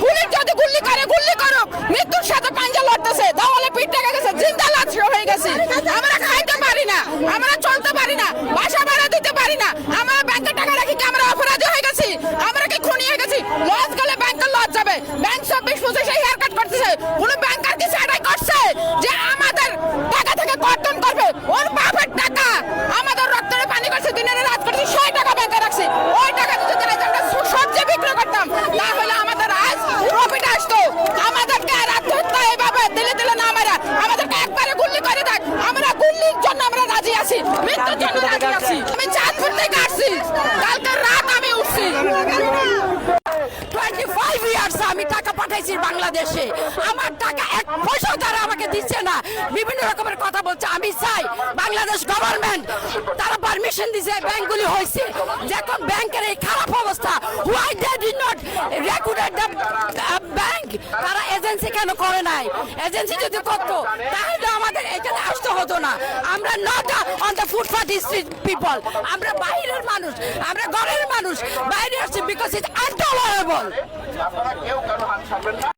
Police যদি গুলি করে গুলি করো, মৃত্যুর সাথে পাঞ্জা লড়তেছে, দেওয়ালে পিঠ টেকে গেছে, জিন্দা লাশ হয়ে গেছে। আমরা খাইতে পারি না, আমরা চলতে পারি না, বাসা ভাড়া দিতে পারি না, আমরা ব্যাংকে টাকা রাখি কি আমরা অপরাধী হয়ে গেছি? আমরা কি খুনি হয়ে গেছি? লজ গেলে ব্যাংকের লজ যাবে, ব্যাংক 24/25 সেই হেয়ার কাট করতেছে। কোন ব্যাংকার কি সেটাই করছে যে আমাদের টাকা থেকে কর্তন করবে? ওর বাপের টাকা আমাদের রক্তের পানি করছে, দিনের রাত করছে, 100 টাকা ব্যাংকে রাখছি। ওই টাকা যদি আমরা সবজি বিক্রি করতাম তাহলে আমাদের আজ প্রফিট আসতো। আমাদেরকে আর আত্মহত্যা এভাবে দিলে দিলে না মারা, আমাদেরকে একবারে গুলি করে দেখ। আমরা গুলির জন্য আমরা রাজি আছি, মৃত্যুর জন্য রাজি আছি। আমি চাঁদপুর থেকে আসছি, কালকে রাত আমি উঠছি। 25 ইয়ার্স আমি টাকা পাঠাইছি বাংলাদেশে, আমার টাকা 1 পয়সা তারা আমাকে দিচ্ছে না, বিভিন্ন রকমের কথা বলছে। আমি চাই বাংলাদেশ গভর্নমেন্ট তারা পারমিশন দিছে, ব্যাংকগুলি হয়েছে, যখন ব্যাংকের এই খারাপ অবস্থা, why they did not regulate the bank? তারা এজেন্সি কেন করে নাই? এজেন্সি যদি করতো তাহলে আমাদের এখানে আসতে হতো না। আমরা not on the footpath street people, আমরা বাইরের মানুষ, আমরা ঘরের মানুষ, বাইরে আসছি বিকজ ইট আনটলারেবল। আপনারা কেউ কেন হাত ছাড়বেন না।